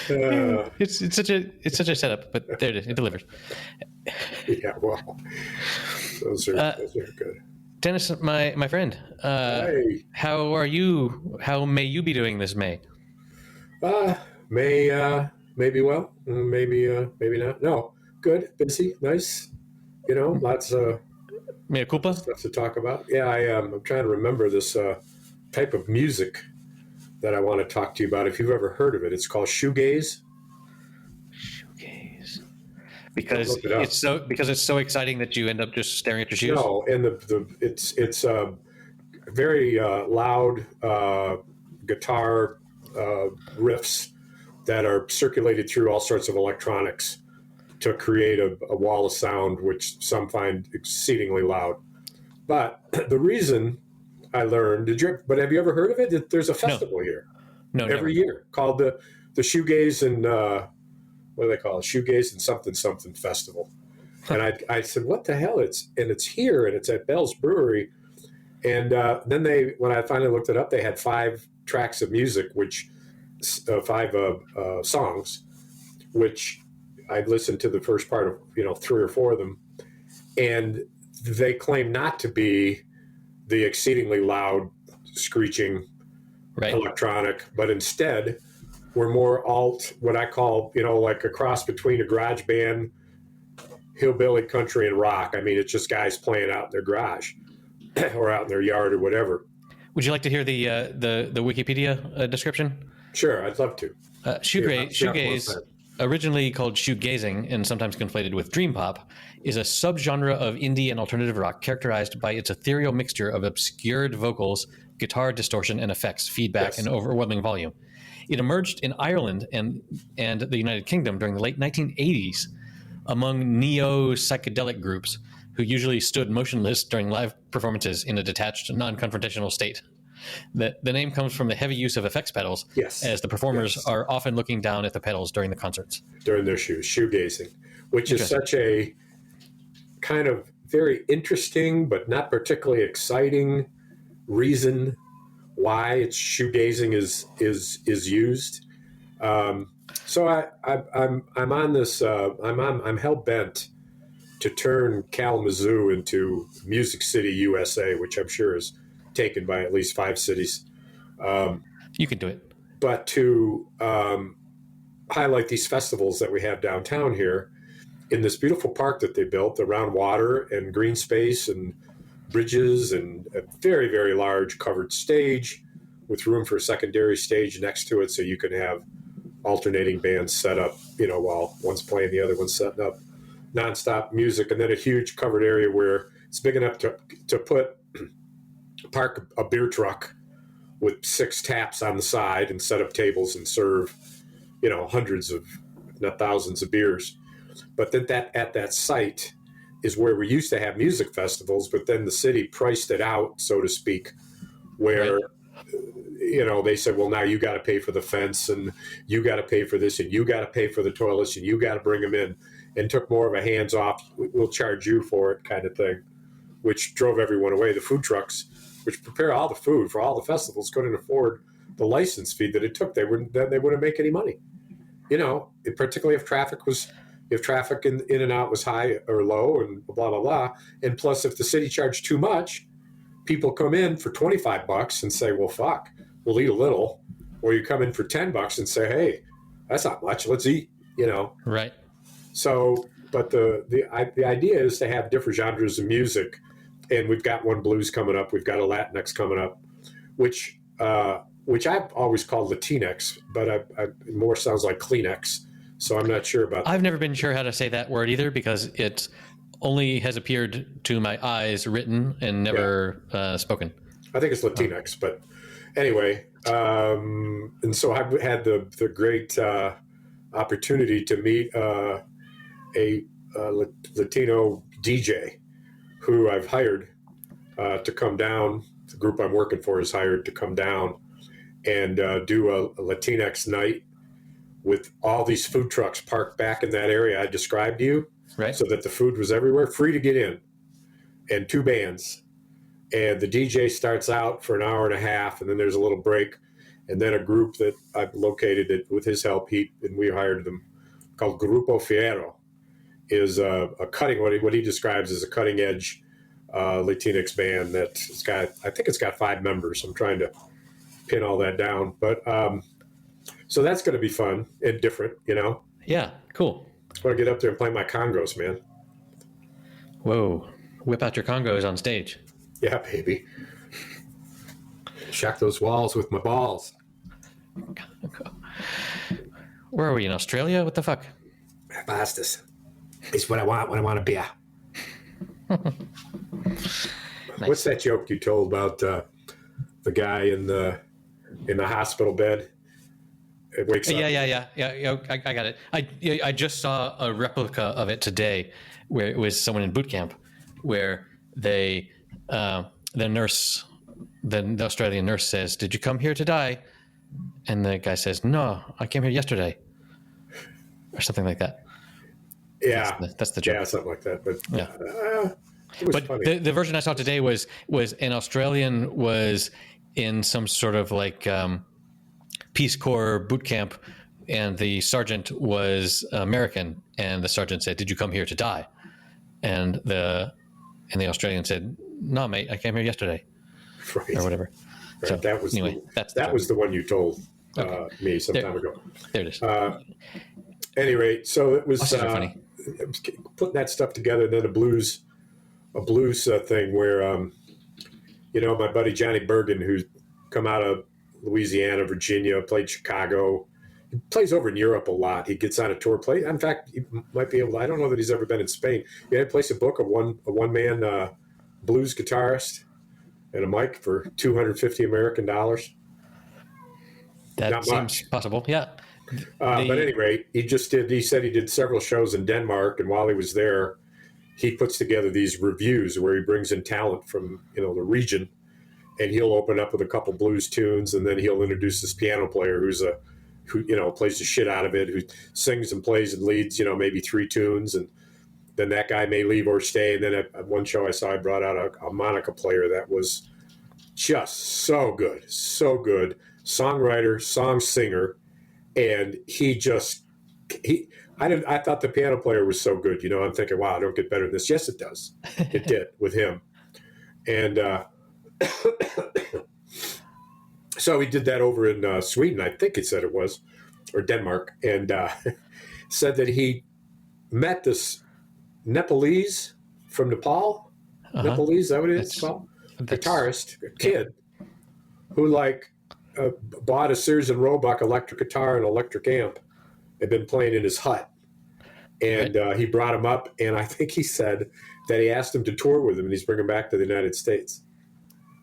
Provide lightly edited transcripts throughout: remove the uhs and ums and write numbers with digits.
It's such a setup, but there it is. It delivers. Yeah, well, those are good. Dennis, my friend, Hey, how are you? How may you be doing this May? maybe well, maybe not. No, good, busy, nice. Lots of Mea culpa? stuff to talk about. Yeah, I'm trying to remember this type of music that I want to talk to you about. If you've ever heard of it, it's called shoegaze. Shoegaze. Because Look it up. it's so exciting that you end up just staring at your shoes. No, and it's very loud guitar riffs that are circulated through all sorts of electronics to create a wall of sound, which some find exceedingly loud. But the reason I learned, but have you ever heard of it? There's a festival here every year called the Shoegaze and what do they call it? Shoegaze and something festival. And I said, what the hell? It's here, and it's at Bell's Brewery. And then when I finally looked it up, they had 5 tracks of music, which 5 songs, which I listened to the first part of 3 or 4 of them, and they claim not to be the exceedingly loud, screeching electronic, but instead were more alt, what I call like a cross between a garage band, hillbilly country, and rock. I mean, it's just guys playing out in their garage or out in their yard or whatever. Would you like to hear the Wikipedia description? Sure, I'd love to. Shoegaze, originally called shoegazing and sometimes conflated with dream pop, is a subgenre of indie and alternative rock characterized by its ethereal mixture of obscured vocals, guitar distortion and effects, feedback, and overwhelming volume. It emerged in Ireland and the United Kingdom during the late 1980s among neo-psychedelic groups who usually stood motionless during live performances in a detached, non-confrontational state. The name comes from the heavy use of effects pedals, as the performers are often looking down at the pedals during the concerts. During their shoegazing, which is such a kind of very interesting but not particularly exciting reason why it's shoegazing is used. So I'm on this. I'm hell bent to turn Kalamazoo into Music City, USA, which I'm sure is taken by at least 5 cities. You can do it. But to highlight these festivals that we have downtown here in this beautiful park that they built around water and green space and bridges and a very, very large covered stage with room for a secondary stage next to it so you can have alternating bands set up, while one's playing, the other one's setting up nonstop music, and then a huge covered area where it's big enough to park a beer truck with 6 taps on the side and set up tables and serve, hundreds of, if not thousands of beers. But then at that site is where we used to have music festivals, but then the city priced it out, so to speak, where, they said, well, now you got to pay for the fence and you got to pay for this and you got to pay for the toilets and you got to bring them in, and took more of a hands off, we'll charge you for it kind of thing, which drove everyone away. The food trucks, which prepare all the food for all the festivals, couldn't afford the license fee that it took. They wouldn't make any money, particularly if traffic in and out was high or low and blah, blah, blah. And plus, if the city charged too much, people come in for $25 and say, well, fuck, we'll eat a little. Or you come in for $10 and say, hey, that's not much, let's eat, Right. So, but the idea is to have different genres of music. And we've got one blues coming up. We've got a Latinx coming up, which I've always called Latinx, but I more sounds like Kleenex. So I'm not sure about that. I've never been sure how to say that word either, because it only has appeared to my eyes written and never spoken. I think it's Latinx, but anyway. And so I've had the great opportunity to meet a Latino DJ who I've hired to come down. The group I'm working for is hired to come down and do a Latinx night with all these food trucks parked back in that area I described to you, right? So that the food was everywhere, free to get in, and 2 bands. And the DJ starts out for an hour and a half, and then there's a little break. and then a group that I've located it with his help. We hired them, called Grupo Fiero, is a cutting what he describes as a cutting edge Latinx band that's got, I think it's got 5 members. I'm trying to pin all that down, but so that's going to be fun and different, Yeah, cool. I want to get up there and play my congos, man. Whoa, whip out your congos on stage. Yeah, baby. Shock those walls with my balls. Where are we, in Australia? What the fuck? Bastards. It's what I want when I want a beer. Nice. What's that joke you told about the guy in the hospital bed? It wakes up. Yeah. I got it. I just saw a replica of it today, where it was someone in boot camp, where they the Australian nurse says, "Did you come here to die?" And the guy says, "No, I came here yesterday," or something like that. Yeah, that's the joke. Yeah, something like that. But yeah, but funny. The version I saw today was an Australian was in some sort of like Peace Corps boot camp, and the sergeant was American, and the sergeant said, "Did you come here to die?" And the Australian said, "No, mate, I came here yesterday," right, or whatever. Right. So that was anyway, that was the one you told me some time ago. There it is. Any rate, so it was funny. Putting that stuff together, and then a blues thing where my buddy Johnny Bergen, who's come out of Louisiana, Virginia, played Chicago. He plays over in Europe a lot. He gets on a tour. In fact, he might be able to, I don't know that he's ever been in Spain. He had placed a book of one man blues guitarist and a mic for $250 American. That Not seems much. Possible. Yeah. But at any rate, he said he did several shows in Denmark, and while he was there, he puts together these reviews where he brings in talent from the region, and he'll open up with a couple blues tunes, and then he'll introduce this piano player who plays the shit out of it, who sings and plays and leads maybe 3 tunes, and then that guy may leave or stay. And then at one show I saw, I brought out a harmonica player that was just so good, songwriter, song singer. And I thought the piano player was so good. I'm thinking, wow, I don't get better than this. Yes, it does. It did with him. And so he did that over in Sweden, I think it said it was, or Denmark, and said that he met this Nepalese from Nepal. Nepalese, is that what it's called? Guitarist, a kid, who bought a Sears and Roebuck electric guitar and electric amp, had been playing in his hut. And he brought him up, and I think he said that he asked him to tour with him, and he's bringing him back to the United States.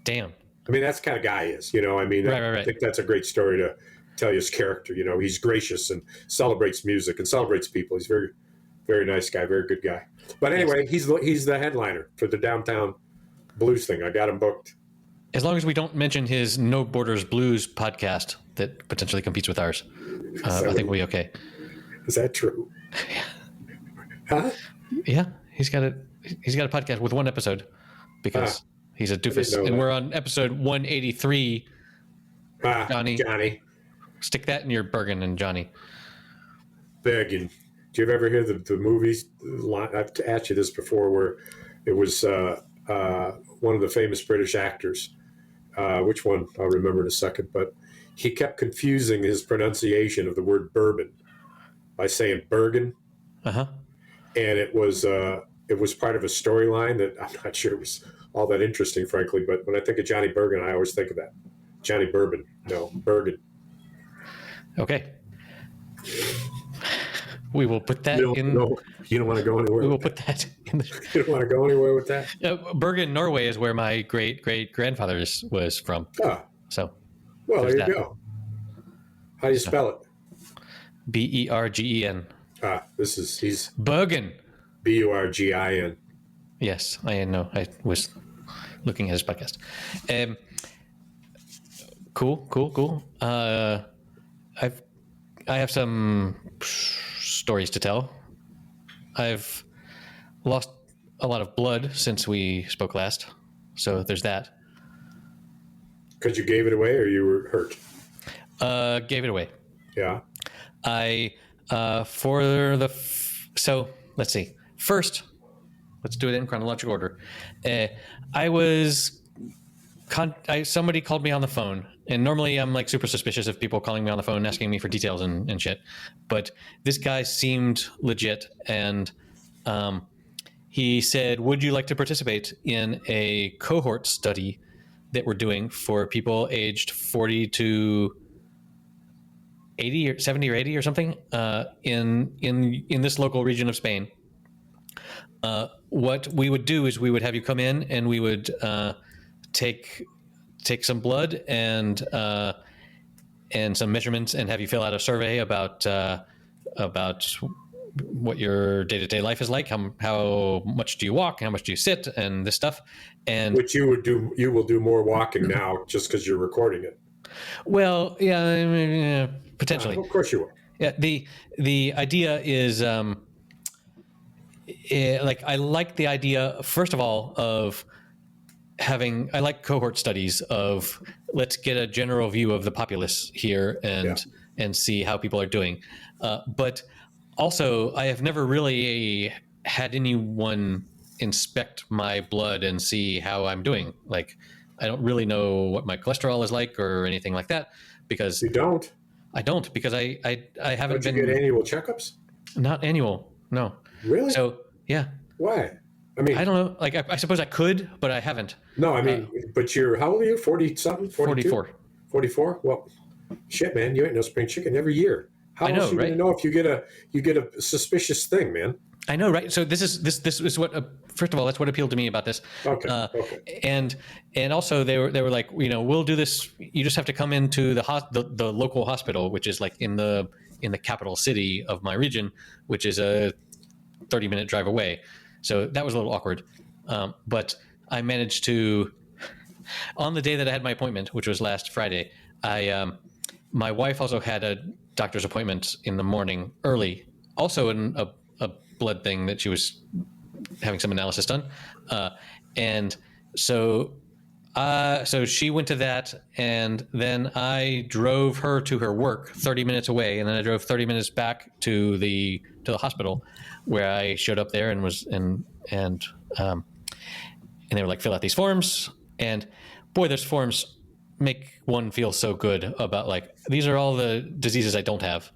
Damn. I mean, that's the kind of guy he is, I think that's a great story to tell you his character. He's gracious and celebrates music and celebrates people. He's very, very nice guy, very good guy. But anyway, he's the headliner for the downtown blues thing. I got him booked. As long as we don't mention his No Borders Blues podcast that potentially competes with ours, I think we'll be okay. Is that true? Huh? Yeah, he's got a podcast with 1 episode because he's a doofus, and we're on episode 183. Johnny, stick that in your Bergen and Johnny. Bergen. Do you ever hear the movies? I've asked you this before, where it was one of the famous British actors. Which one? I'll remember in a second. But he kept confusing his pronunciation of the word bourbon by saying Bergen. Uh-huh. And it was part of a storyline that I'm not sure was all that interesting, frankly. But when I think of Johnny Bergen, I always think of that. Johnny Bourbon. No, Bergen. Okay. We will put that in. No, you don't want to go anywhere. We will put that in. You don't want to go anywhere with that? Bergen, Norway is where my great-great-grandfather was from. Oh. So. Well, there you go. How do you spell it? Bergen. He's Bergen. Burgin. Yes, I know. I was looking at his podcast. Cool. I have some stories to tell. I've lost a lot of blood since we spoke last, so there's that. Because you gave it away, or you were hurt? Gave it away. Yeah. So let's see. First, let's do it in chronological order. Somebody called me on the phone, and normally I'm like super suspicious of people calling me on the phone asking me for details and shit. But this guy seemed legit, and he said, "Would you like to participate in a cohort study that we're doing for people aged 40 to 80 or 70 or 80 or something in this local region of Spain?" What we would do is we would have you come in, and we would take some blood and some measurements, and have you fill out a survey about what your day-to-day life is like, how much do you walk, how much do you sit, and this stuff. And which you will do more walking now just because you're recording it. Well, yeah, I mean, potentially. Of course you will. Yeah. The idea is I like the idea, first of all, of I like cohort studies of, let's get a general view of the populace here and see how people are doing. But also, I have never really had anyone inspect my blood and see how I'm doing. Like, I don't really know what my cholesterol is like or anything like that, because you don't. I don't, because I haven't Don't you get annual checkups? Not annual, no. Really? So yeah. Why? I mean, I don't know. Like, I suppose I could, but I haven't. No, I mean, but how old are you? 40-something? 44. 44? Well, shit, man, you ain't no spring chicken every year. How else you gonna know if you get a suspicious thing, man? I know, right? So this is what. First of all, that's what appealed to me about this. Okay. And also they were like, we'll do this. You just have to come into the local hospital, which is like in the capital city of my region, which is a 30-minute drive away. So that was a little awkward. But I managed to, on the day that I had my appointment, which was last Friday, my wife also had a doctor's appointment in the morning early, also in a blood thing that she was having some analysis done. And so she went to that, and then I drove her to her work 30 minutes away, and then I drove 30 minutes back to the hospital, where I showed up there and was and they were like, fill out these forms, and boy, those forms make one feel so good about, like, these are all the diseases I don't have.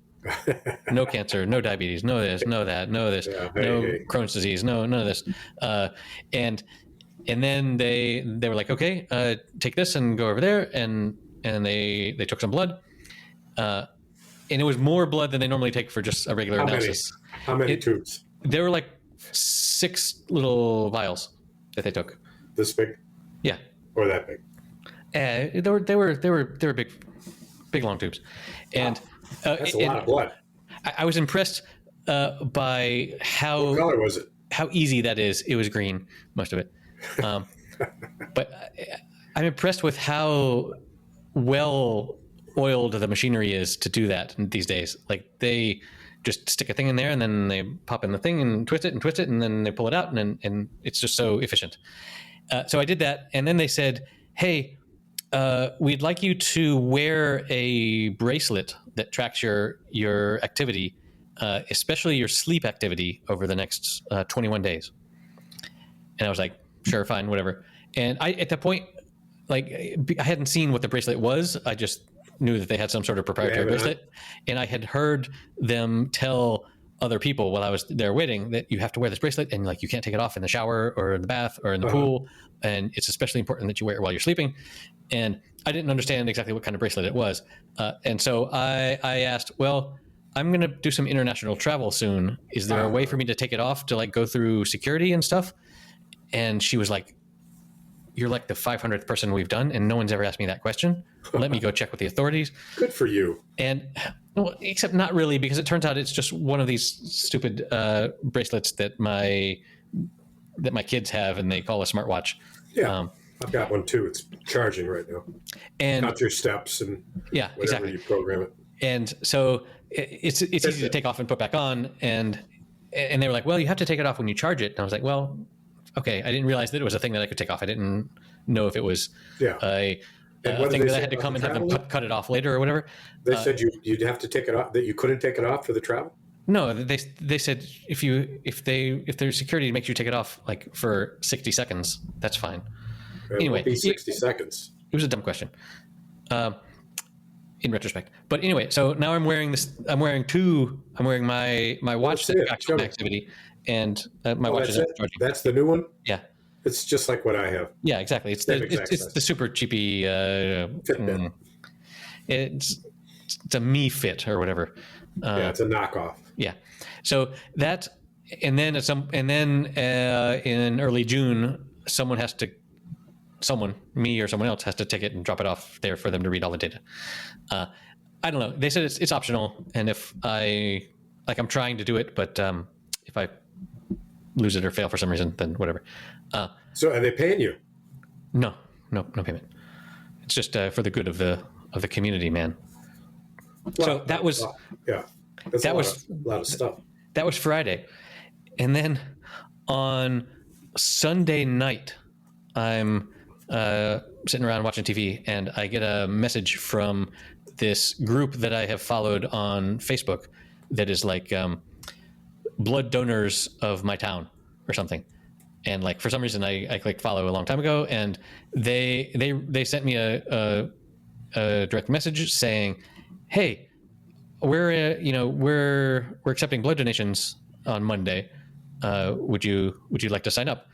No cancer, no diabetes, no this, no that, no this, Crohn's disease, none of this. And then they were like, okay, take this and go over there, and they took some blood, and it was more blood than they normally take for just a regular analysis. How many tubes? There were like 6 little vials that they took. This big? Yeah. Or that big? They were big long tubes, and that's a lot of blood. I was impressed by how. What color was it? How easy that is. It was green, most of it. But I'm impressed with how well oiled the machinery is to do that these days. Like, they just stick a thing in there, and then they pop in the thing and twist it, and then they pull it out, and it's just so efficient. So I did that, and then they said, hey, we'd like you to wear a bracelet that tracks your activity, especially your sleep activity, over the next 21 days. And I was like, sure, fine, whatever. And at that point, like, I hadn't seen what the bracelet was. I just knew that they had some sort of proprietary bracelet. And I had heard them tell other people while I was there waiting that you have to wear this bracelet, and, like, you can't take it off in the shower or in the bath or in the pool. And it's especially important that you wear it while you're sleeping. And I didn't understand exactly what kind of bracelet it was. And so I asked, well, I'm going to do some international travel soon. Is there a way for me to take it off to, like, go through security and stuff? And she was like, you're like the 500th person we've done, and no one's ever asked me that question. Let me go check with the authorities. Good for you. And, well, except not really, because it turns out it's just one of these stupid bracelets that my kids have, and they call a smartwatch. Yeah, I've got one too. It's charging right now. And got your steps and whatever exactly. You program it. And so it's easy to take off and put back on. And they were like, well, you have to take it off when you charge it. And I was like, well, okay. I didn't realize that it was a thing that I could take off. I didn't know if it was And what did thing they that I say had to about come the and have them travel? cut it off later or whatever. They said you'd have to take it off, that you couldn't take it off for the travel? No, they said if their security makes you take it off like for 60 seconds, that's fine. It Anyway, won't be 60 seconds. It was a dumb question, in retrospect. But anyway, so now I'm wearing this. I'm wearing my watch that tracks my activity, and my watch is charging. That's the new one. Yeah, it's just like what I have. Yeah, exactly. It's the super cheapy. Fitbit. It's a Me Fit or whatever. Yeah, it's a knockoff. Yeah, so that, and then in early June, me or someone else has to take it and drop it off there for them to read all the data. I don't know. They said it's optional, and if I'm trying to do it, but if I lose it or fail for some reason, then whatever. So are they paying you? No payment. It's just for the good of the community, man. Well, so that was That's a lot of stuff. That was Friday, and then on Sunday night, I'm sitting around watching TV, and I get a message from this group that I have followed on Facebook that is like blood donors of my town or something. And like for some reason I clicked follow a long time ago, and they sent me a direct message saying, "Hey, we're accepting blood donations on Monday. Would you like to sign up?"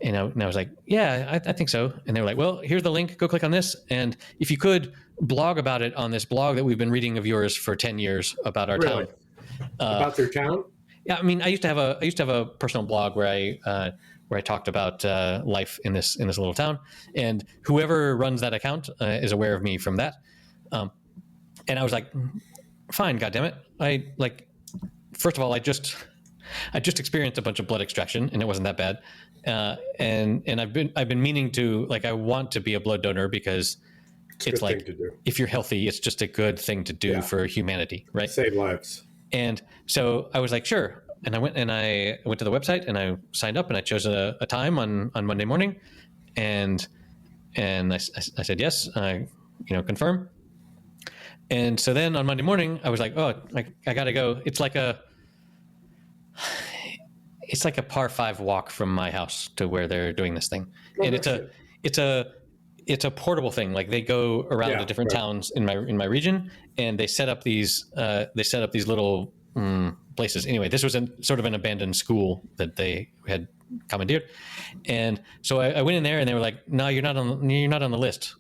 And I was like, "Yeah, I think so." And they were like, "Well, here's the link. Go click on this, and if you could blog about it on this blog that we've been reading of yours for 10 years about our town." About their town? Yeah, I mean, I used to have a personal blog where I talked about life in this little town, and whoever runs that account is aware of me from that. And I was like, fine, goddammit. First of all, I just experienced a bunch of blood extraction, and it wasn't that bad. And I've been meaning to, like, I want to be a blood donor because it's like, if you're healthy, it's just a good thing to do for humanity, right? Save lives. And so I was like, sure. And I went to the website and I signed up, and I chose a time on Monday morning, and I said yes, confirm. And so then on Monday morning, I was like, oh, I gotta go. It's like a par 5 walk from my house to where they're doing this thing, and it's a portable thing. Like they go around to different towns in my region, and they set up these little places. Anyway, this was sort of an abandoned school that they had commandeered, and so I went in there, and they were like, "No, you're not on the list."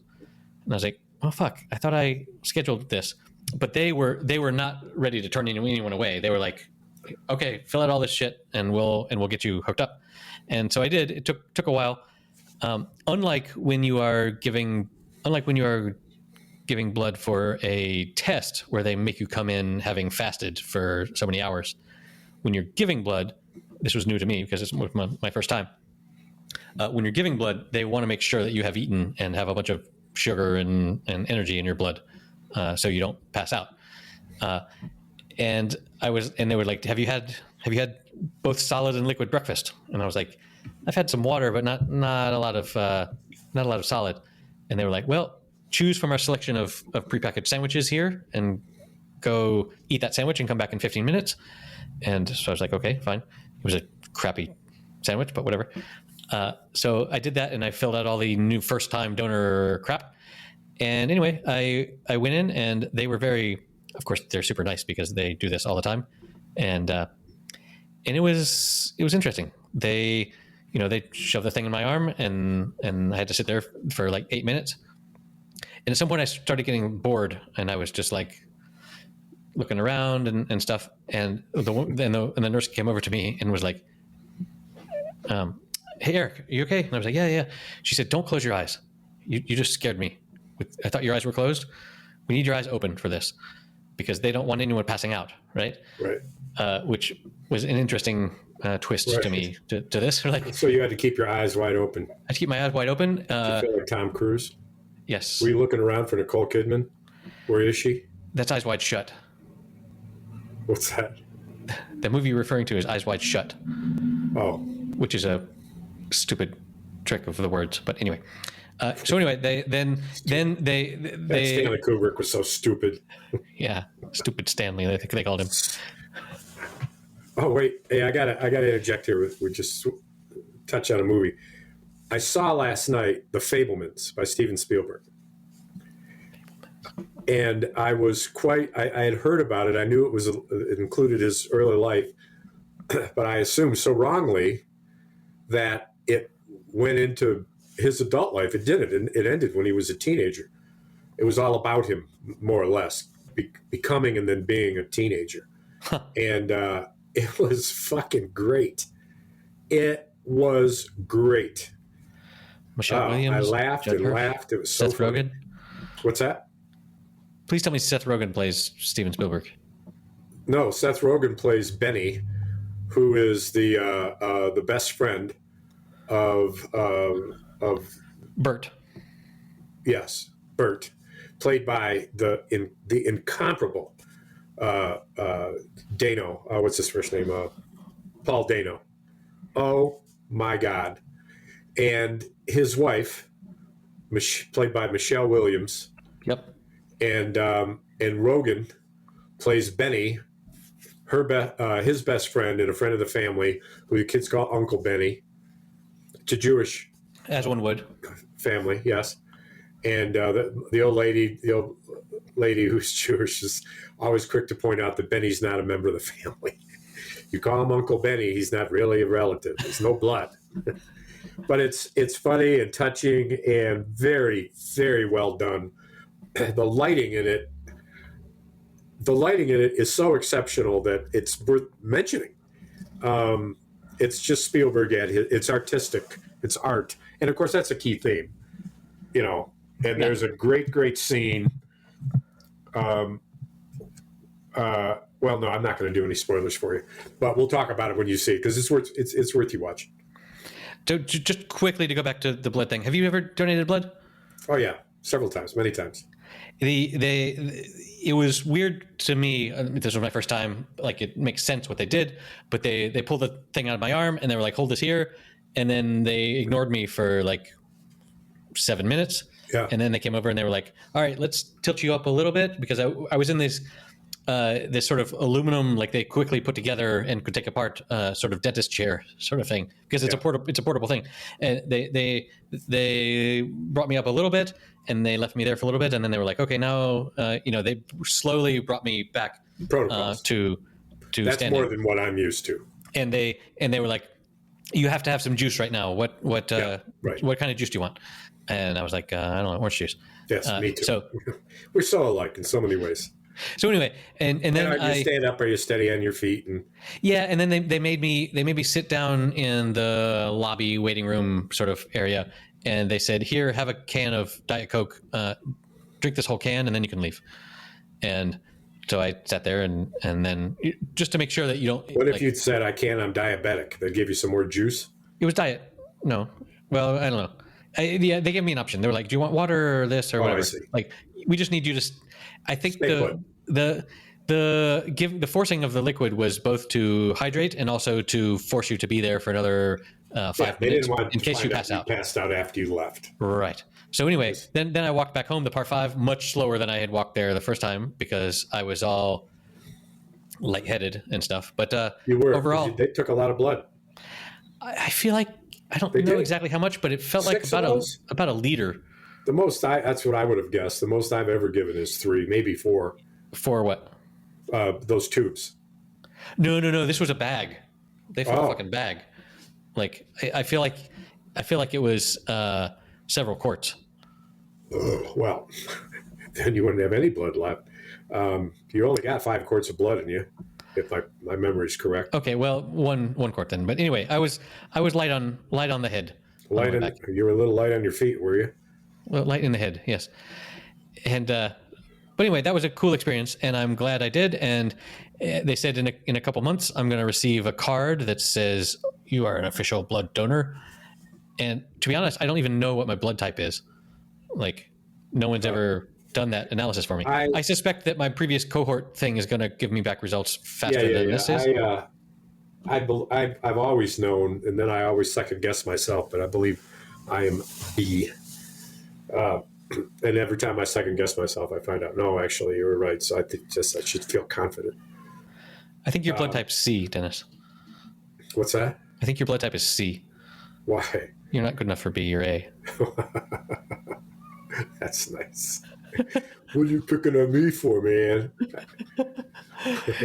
And I was like, "Oh fuck! I thought I scheduled this." But they were not ready to turn anyone away. They were like, "Okay, fill out all this shit, and we'll get you hooked up." And so I did. It took a while. Unlike when you are giving blood for a test where they make you come in having fasted for so many hours, when you're giving blood, this was new to me because it's my first time. When you're giving blood, they want to make sure that you have eaten and have a bunch of sugar and energy in your blood, so you don't pass out. And they were like, have you had both solid and liquid breakfast? And I was like, I've had some water, but not a lot of solid. And they were like, well, choose from our selection of prepackaged sandwiches here and go eat that sandwich and come back in 15 minutes. And so I was like, okay, fine. It was a crappy sandwich, but whatever. So I did that, and I filled out all the new first-time donor crap. And anyway, I went in, and they were of course, they're super nice because they do this all the time. And it was interesting. They shoved the thing in my arm, and I had to sit there for like 8 minutes. And at some point I started getting bored, and I was just like looking around and stuff. And the nurse came over to me and was like, hey, Eric, are you okay? And I was like, yeah. She said, don't close your eyes. You just scared me. I thought your eyes were closed. We need your eyes open for this because they don't want anyone passing out, right? Right. Which was an interesting twist to me to this. Like, so you had to keep your eyes wide open. I had to keep my eyes wide open. Did you feel like Tom Cruise? Yes. Were you looking around for Nicole Kidman? Where is she? That's Eyes Wide Shut. What's that? The movie you're referring to is Eyes Wide Shut. Oh. Which is a stupid trick of the words. But anyway. So anyway, they Stanley Kubrick was so stupid. yeah, stupid Stanley. I think they called him. Oh wait, hey, I gotta interject here. We just touch on a movie. I saw last night The Fabelmans by Steven Spielberg, and I was I had heard about it. I knew it included his early life, but I assumed so wrongly that it went into his adult life. It didn't. And it ended when he was a teenager. It was all about him, more or less, becoming and then being a teenager. And it was fucking great. It was great. Michelle Williams. I laughed and laughed. It was so Seth funny. Rogen. What's that? Please tell me Seth Rogen plays Steven Spielberg. No, Seth Rogen plays Benny, who is the best friend of Bert. Yes, Bert, played by the incomparable Dano. What's his first name? Paul Dano. Oh my God! And his wife, played by Michelle Williams. Yep. And Rogen plays Benny, his best friend and a friend of the family, who the kids call Uncle Benny. It's a Jewish, as one would, family, yes. And the old lady who's Jewish is always quick to point out that Benny's not a member of the family. You call him Uncle Benny, he's not really a relative. There's no blood. But it's funny and touching and very, very well done. The lighting in it is so exceptional that it's worth mentioning. It's just Spielberg it's artistic, it's art, and of course that's a key theme, And there's a great scene. Well, no, I'm not going to do any spoilers for you, but we'll talk about it when you see it because it's worth you watching. So just quickly to go back to the blood thing, have you ever donated blood? Oh yeah, several times, many times. It was weird to me. This was my first time. Like, it makes sense what they did, but they pulled the thing out of my arm and they were like, "Hold this here," and then they ignored me for like 7 minutes. Yeah. And then they came over and they were like, "All right, let's tilt you up a little bit," because I was in this sort of aluminum, like they quickly put together and could take apart sort of dentist chair sort of thing, because it's a portable thing. And they brought me up a little bit and they left me there for a little bit, and then they were like, "Okay, now they slowly brought me back to that's standing." more than what I'm used to. And they were like, "You have to have some juice right now. What kind of juice do you want?" And I was like, "I don't know, orange juice." Yes, me too. So we're so alike in so many ways. So anyway, and then you stand up, or you steady on your feet, and and then they made me sit down in the lobby waiting room sort of area, and they said, "Here, have a can of Diet Coke, drink this whole can, and then you can leave." And so I sat there, and then just to make sure that you don't. What if you'd said, "I'm diabetic"? They'd give you some more juice. It was diet. No, well, I don't know. They gave me an option. They were like, "Do you want water or this or whatever?" I see. Like, we just need you to. I think the forcing of the liquid was both to hydrate and also to force you to be there for another 5 minutes in case you pass out. You passed out after you left. Right. So anyway, then I walked back home to par 5 much slower than I had walked there the first time because I was all lightheaded and stuff. But you were overall, they took a lot of blood. I feel like I don't know exactly how much, but it felt like about a liter. The most that's what I would have guessed. The most I've ever given is 3, maybe 4. For what? Those tubes. No. This was a bag. They filled a fucking bag. Like I feel like it was several quarts. Well, then you wouldn't have any blood left. You only got 5 quarts of blood in you, if my memory is correct. Okay, well, one quart then. But anyway, I was light on the head. You were a little light on your feet, were you? Well, light in the head, yes. And but anyway, that was a cool experience, and I'm glad I did. And they said in a couple months, I'm going to receive a card that says you are an official blood donor. And to be honest, I don't even know what my blood type is. Like, no one's ever done that analysis for me. I suspect that my previous cohort thing is going to give me back results faster than this is. I've always known, and then I always second guess myself, but I believe I am B. And every time I second guess myself, I find out, no, actually, you were right. So I think I should feel confident. I think your blood type's C, Dennis. What's that? I think your blood type is C. Why? You're not good enough for B. You're A. That's nice. What are you picking on me for, man?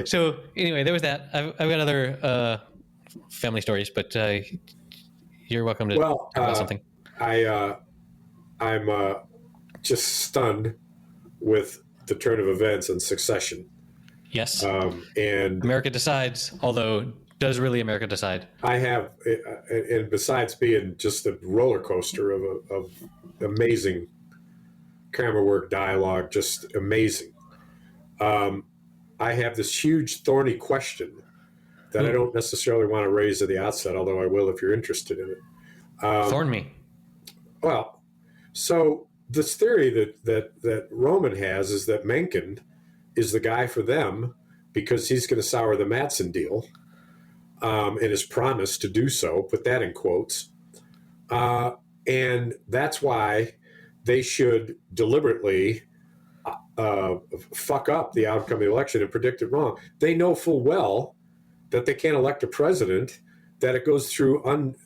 So anyway, there was that. I've got other family stories, but you're welcome to talk about something. I'm just stunned with the turn of events and Succession. Yes. And America Decides, although does really America decide? I have, and besides being just a roller coaster of amazing camera work, dialogue, just amazing. I have this huge thorny question that I don't necessarily want to raise at the outset, although I will if you're interested in it. Thorn me. Well, so this theory that Roman has is that Mencken is the guy for them because he's going to sour the Mattson deal, and his promise to do so, put that in quotes. And that's why they should deliberately fuck up the outcome of the election and predict it wrong. They know full well that they can't elect a president, that it goes through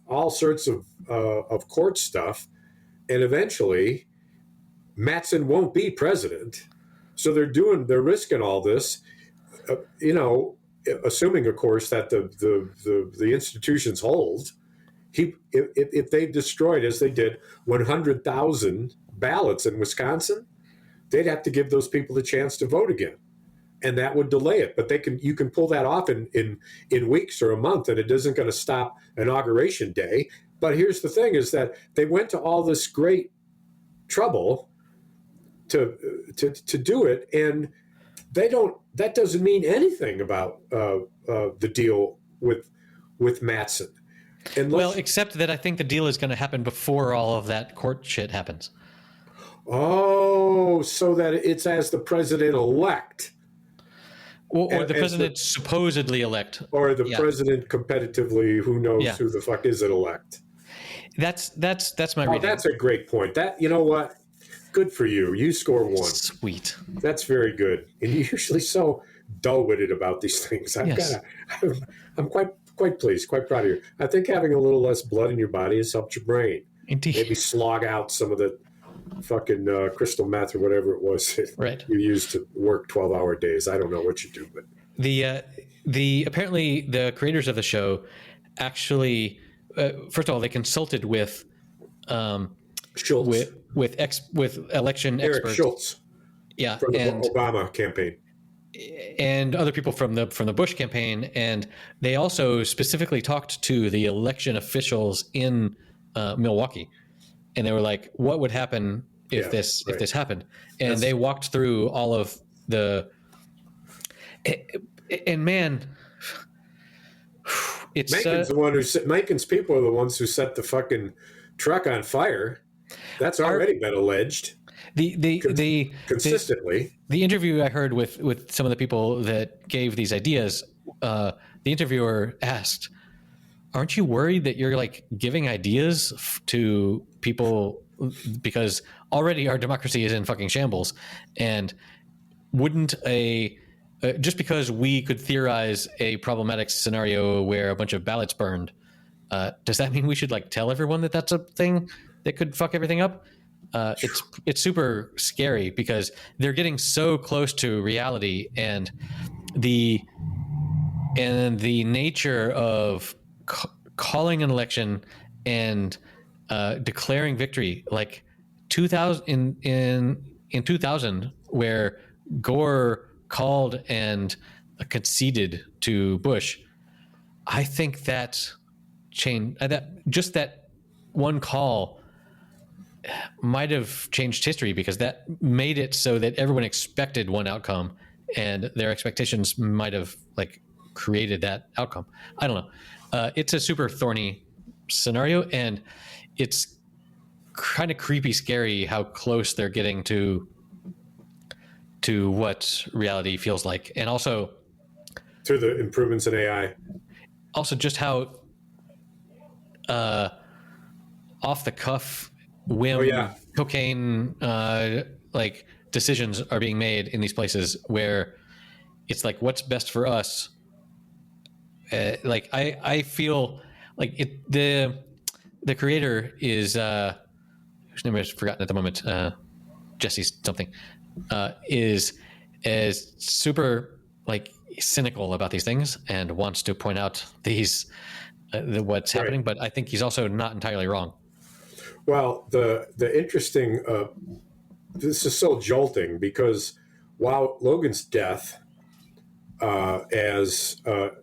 all sorts of court stuff, and eventually Mattson won't be president. So they're risking all this, assuming, of course, that the institutions hold. If they've destroyed, as they did, 100,000 ballots in Wisconsin, they'd have to give those people a chance to vote again, and that would delay it. But you can pull that off in weeks or a month, and it isn't going to stop Inauguration Day. But here's the thing: is that they went to all this great trouble to do it, and they don't. That doesn't mean anything about the deal with Mattson. Well, except that I think the deal is going to happen before all of that court shit happens. Oh, so that it's as the president-elect. Or the president supposedly elect. Or the president competitively, who knows who the fuck is it elect. That's my reading. That's a great point. That, you know what? Good for you. You score one. Sweet. That's very good. And you're usually so dull-witted about these things. I'm quite pleased, quite proud of you. I think having a little less blood in your body has helped your brain. Indeed. Maybe slog out some of the fucking crystal meth or whatever it was you used to work 12-hour days. I don't know what you do, but the apparently the creators of the show actually first of all, they consulted with Schultz, with election Eric experts. Schultz, from the Obama campaign, and other people from the Bush campaign, and they also specifically talked to the election officials in Milwaukee, and they were like, "What would happen if this happened?" And they walked through all of the, and man, it's Mencken's people are the ones who set the fucking truck on fire. That's already been alleged. Consistently. The interview I heard with some of the people that gave these ideas, the interviewer asked, "Aren't you worried that you're like giving ideas to people because already our democracy is in fucking shambles, and wouldn't just because we could theorize a problematic scenario where a bunch of ballots burned, does that mean we should like tell everyone that that's a thing that could fuck everything up?" It's super scary because they're getting so close to reality, and the nature of calling an election and declaring victory, like 2000 in 2000, where Gore called and conceded to Bush. I think that that one call might have changed history, because that made it so that everyone expected one outcome, and their expectations might have like created that outcome. I don't know. It's a super thorny scenario, and it's kind of creepy, scary how close they're getting to what reality feels like, and also to the improvements in AI. Also, just how off the cuff whim, Oh, yeah. cocaine, like decisions are being made in these places where it's like, what's best for us? Like I feel like the creator is whose name I've forgotten at the moment. Jesse something is super like cynical about these things and wants to point out these what's happening. Right. But I think he's also not entirely wrong. Well, the interesting this is so jolting because while Logan's death, as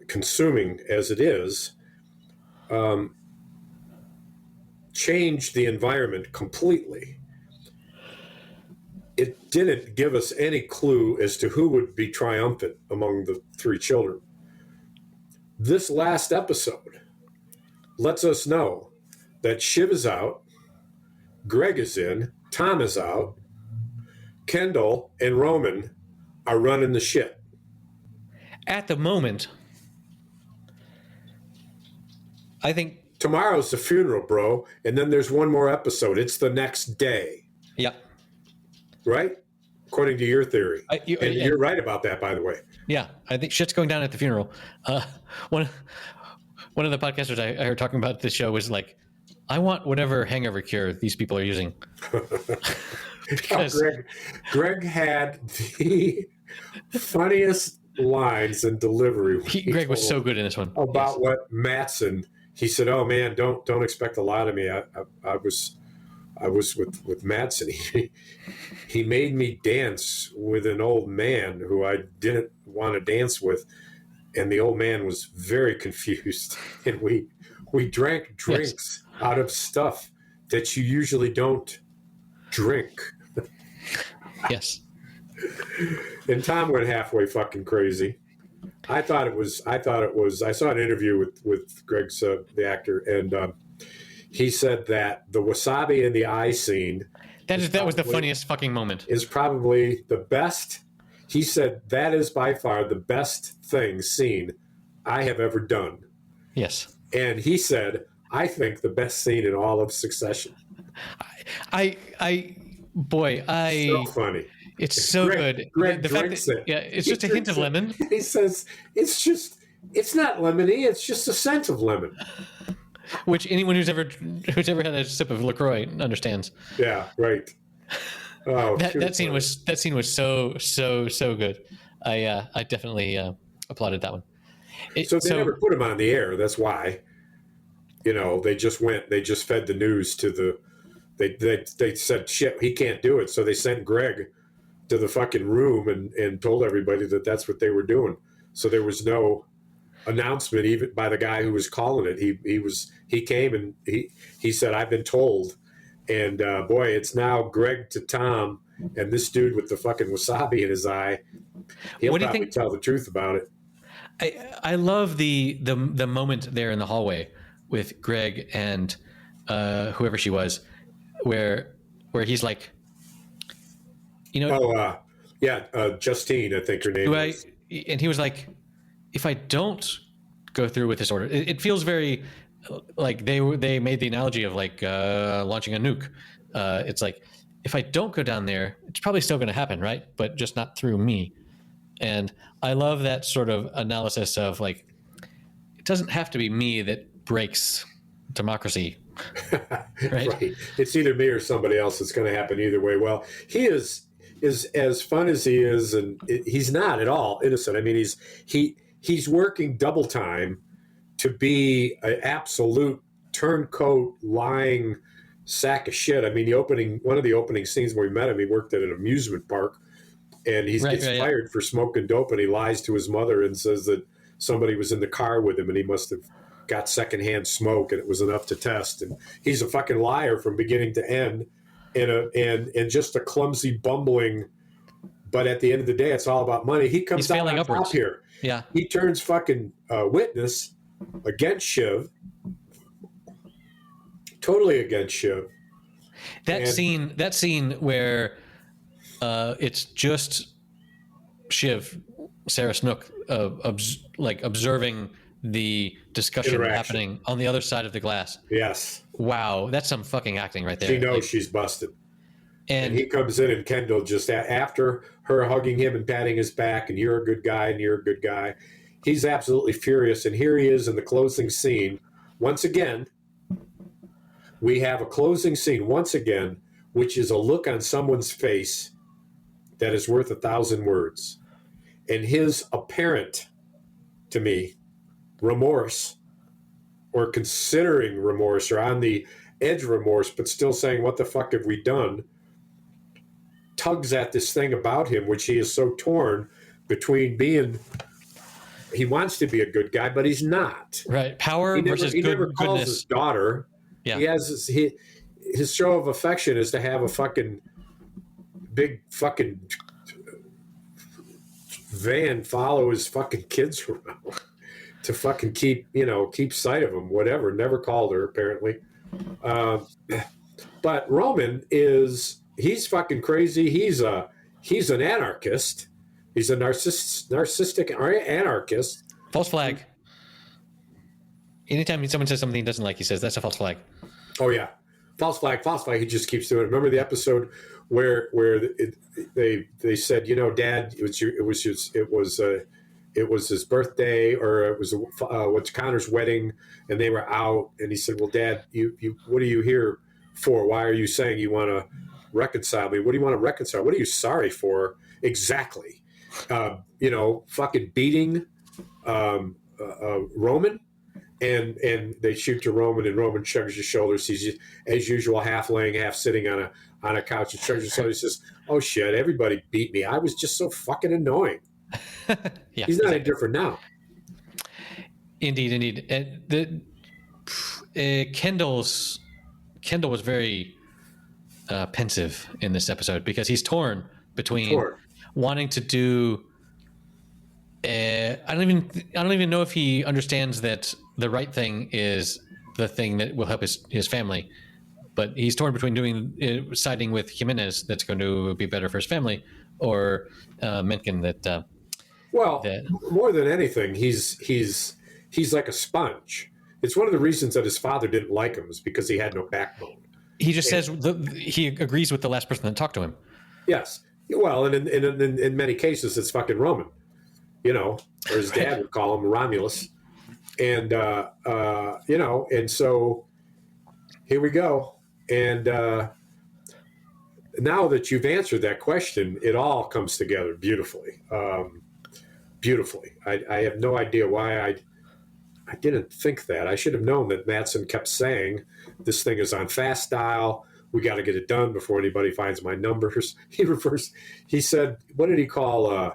consuming as it is, changed the environment completely. It didn't give us any clue as to who would be triumphant among the three children. This last episode lets us know that Shiv is out, Greg is in, Tom is out, Kendall and Roman are running the shit. At the moment, I think Tomorrow's the funeral, bro, and then there's one more episode. It's the next day. yeah. Right? According to your theory. And you're right about that, by the way. Yeah, I think shit's going down at the funeral. One of the podcasters I heard talking about this show was like, I want whatever hangover cure these people are using. Because Greg had the funniest lines and delivery. Greg was so good in this one. About what Mattson, he said, "Oh man, don't expect a lot of me. I was with Mattson. He made me dance with an old man who I didn't want to dance with, and the old man was very confused. And we drank drinks out of stuff that you usually don't drink." Yes. And Tom went halfway fucking crazy. I thought it was. I saw an interview with Greg's the actor, and he said that the wasabi in the eye scene. That was the funniest fucking moment. Is probably the best. He said that is by far the best scene I have ever done. Yes. And he said, I think the best scene in all of Succession. So funny. It's so good. Greg the drinks fact that, it. Yeah, it's just a hint of lemon. He says it's not lemony. It's just a scent of lemon. Which anyone who's ever had a sip of LaCroix understands. Yeah, right. Oh, that scene was so good. I definitely applauded that one. So they never put him on the air. That's why. They just fed the news to the. They said shit. He can't do it. So they sent Greg to the fucking room and told everybody that that's what they were doing. So there was no announcement even by the guy who was calling it. He came and he said, I've been told, and boy, it's now Greg to Tom and this dude with the fucking wasabi in his eye. He'll probably tell the truth about it. I love the moment there in the hallway with Greg and whoever she was, where he's like, Justine, I think her name is. And he was like, if I don't go through with this order, it feels very like they made the analogy of like launching a nuke. It's like, if I don't go down there, it's probably still going to happen, right? But just not through me. And I love that sort of analysis of like, it doesn't have to be me that breaks democracy. Right? It's either me or somebody else. It's going to happen either way. Well, he is as fun as he is, and he's not at all innocent. I mean, he's working double time to be an absolute turncoat, lying sack of shit. I mean, one of the opening scenes where we met him, he worked at an amusement park, and he gets fired for smoking dope, and he lies to his mother and says that somebody was in the car with him, and he must have got secondhand smoke, and it was enough to test. And he's a fucking liar from beginning to end, and just a clumsy, bumbling. But at the end of the day, it's all about money. He comes out on top here. Yeah, he turns fucking witness against Shiv, totally against Shiv. That scene where it's just Shiv, Sarah Snook, observing the discussion happening on the other side of the glass. Yes. wow, that's some fucking acting right there. She knows she's busted. And And he comes in, and Kendall, just after her hugging him and patting his back, and you're a good guy, and you're a good guy, he's absolutely furious. And here he is in the closing scene. Once again, we have a closing scene once again, which is a look on someone's face that is worth 1,000 words. And his apparent, to me, remorse, or considering remorse, or on the edge of remorse, but still saying, what the fuck have we done, tugs at this thing about him, which he is so torn between being, he wants to be a good guy, but he's not. Right. Power versus he never calls goodness. his daughter. Yeah. He has his show of affection is to have a fucking big fucking van follow his fucking kids around to fucking keep sight of them, whatever. Never called her, apparently. But Roman he's fucking crazy. He's an anarchist. He's a narcissistic anarchist. False flag. Anytime someone says something he doesn't like, he says that's a false flag. Oh yeah, false flag. He just keeps doing it. Remember the episode where they said, Dad, it was his birthday, or it was what's Connor's wedding, and they were out, and he said, well, Dad, you what are you here for? Why are you saying you want to reconcile me? What do you want to reconcile? What are you sorry for exactly? Fucking beating Roman. And they shoot to Roman, and Roman shrugs his shoulders. He's, as usual, half laying, half sitting on a couch, and shrugs his shoulders. He says, "Oh shit, everybody beat me. I was just so fucking annoying." Yeah, he's not any different now. Indeed. And Kendall was very pensive in this episode because he's torn between wanting to do. I don't even know if he understands that the right thing is the thing that will help his family, but he's torn between siding with Jimenez that's going to be better for his family, or Mencken that. More than anything, he's like a sponge. It's one of the reasons that his father didn't like him, is because he had no backbone. He just says he agrees with the last person that talked to him. Yes, well, and in many cases, it's fucking Roman. Or his dad would call him Romulus. And, and so here we go. And now that you've answered that question, it all comes together beautifully. I have no idea why I didn't think that. I should have known that Mattson kept saying, this thing is on fast dial. We got to get it done before anybody finds my numbers. He said, what did he call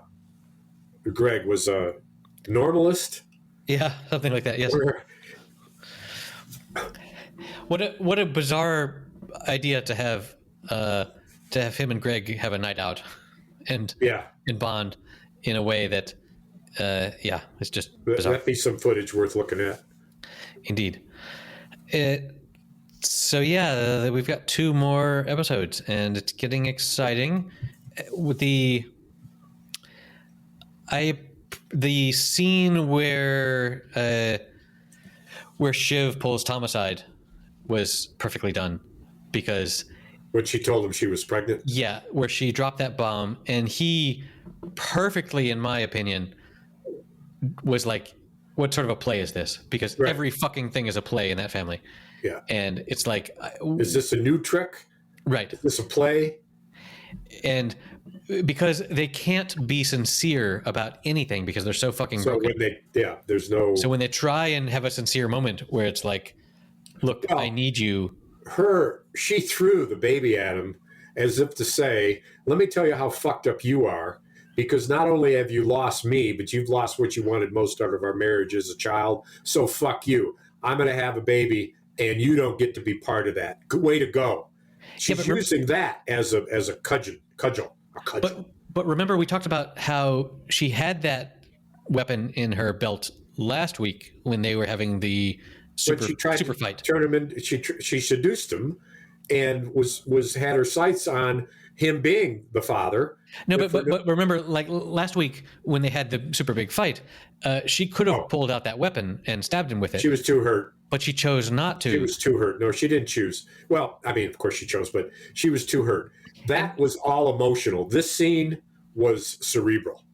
Greg? Was a normalist? Yeah, something like that. Yes. What a bizarre idea to have him and Greg have a night out and bond in a way that it's just bizarre. That'd be some footage worth looking at. Indeed. So we've got 2 more episodes, and it's getting exciting. With the scene where Shiv pulls Tom aside was perfectly done, because when she told him she was pregnant. Yeah, where she dropped that bomb, and he perfectly, in my opinion, was like, what sort of a play is this? Because every fucking thing is a play in that family. Yeah. And it's like, is this a new trick? Right. Is this a play? And because they can't be sincere about anything because they're so fucking broken. There's no. So when they try and have a sincere moment where it's like, look, I need you. She threw the baby at him as if to say, let me tell you how fucked up you are, because not only have you lost me, but you've lost what you wanted most out of our marriage as a child. So fuck you. I'm going to have a baby, and you don't get to be part of that. Good way to go. She's using that as a cudgel. But remember, we talked about how she had that weapon in her belt last week when they were having the super fight. Turn him in. She seduced him, and was had her sights on him being the father. No, but remember, like last week when they had the super big fight, she could have pulled out that weapon and stabbed him with it. She was too hurt. But she chose not to. She was too hurt. No, she didn't choose. Well, I mean, of course she chose, but she was too hurt. That was all emotional. This scene was cerebral.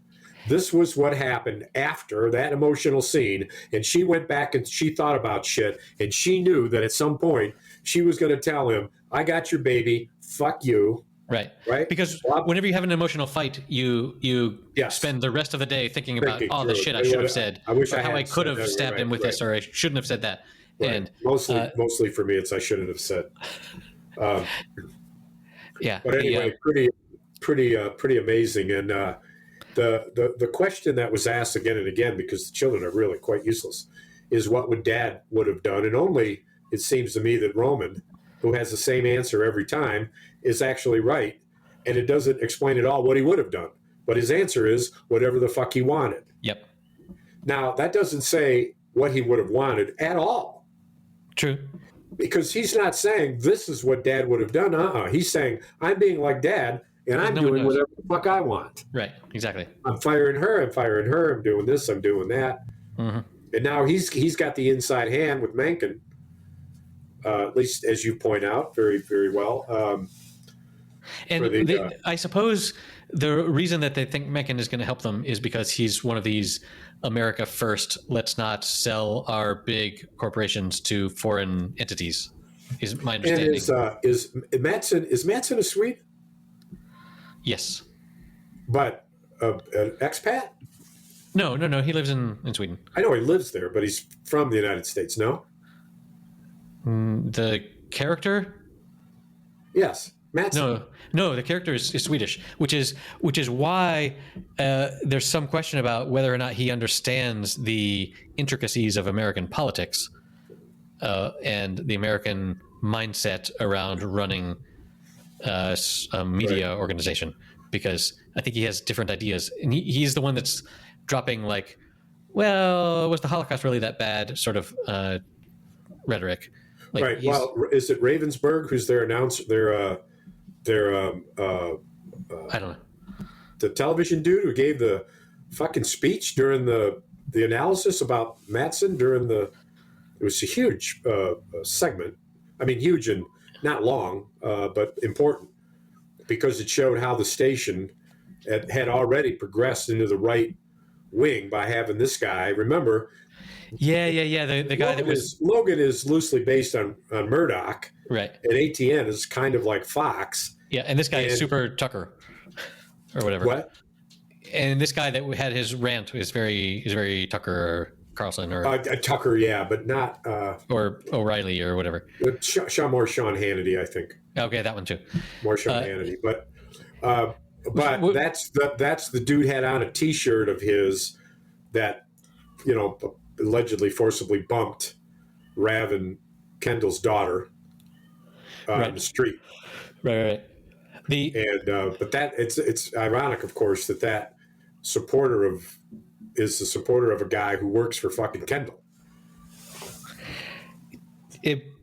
This was what happened after that emotional scene. And she went back and she thought about shit. And she knew that at some point she was going to tell him, I got your baby. Fuck you. Right. Right. Because whenever you have an emotional fight, you spend the rest of the day thinking about all the shit I should have said. I wish how I could have stabbed him with this, or I shouldn't have said that. Right. And mostly for me, it's I shouldn't have said. Yeah. But anyway, pretty amazing. And the question that was asked again and again, because the children are really quite useless, is what would Dad would have done? And only it seems to me that Roman, who has the same answer every time, is actually right. And it doesn't explain at all what he would have done. But his answer is whatever the fuck he wanted. Yep. Now, that doesn't say what he would have wanted at all. True. Because he's not saying this is what Dad would have done. He's saying, I'm being like Dad, and I'm doing whatever the fuck I want. Right, exactly. I'm firing her, I'm doing this, I'm doing that. Mm-hmm. And now he's got the inside hand with Mencken, at least as you point out very, very well. I suppose the reason that they think Mencken is going to help them is because he's one of these America first, let's not sell our big corporations to foreign entities, is my understanding. And is Madsen a Swede? Yes. But an expat? No. He lives in Sweden. I know he lives there, but he's from the United States, no? The character? Yes. Madsen. No, the character is Swedish, which is why there's some question about whether or not he understands the intricacies of American politics and the American mindset around running a media organization, because I think he has different ideas, and he's the one that's dropping like, well, was the Holocaust really that bad sort of rhetoric. Like, right. Well, is it Ravensburg who's their announcer? I don't know. The television dude who gave the fucking speech during the analysis about Madsen it was a huge segment. I mean, huge and not long, but important, because it showed how the station had already progressed into the right wing by having this guy. Remember? Yeah. The guy Logan is loosely based on Murdoch. Right. And ATN is kind of like Fox. Yeah, and this guy is Super Tucker, or whatever. What? And this guy that had his rant is very Tucker Carlson or Tucker, yeah, but not or O'Reilly or whatever. More Sean Hannity, I think. Okay, that one too. More Sean Hannity, but that's the dude had on a T-shirt of his that allegedly forcibly bumped Rav and Kendall's daughter on the street. Right. But that it's ironic, of course, that supporter is the supporter of a guy who works for fucking Kendall.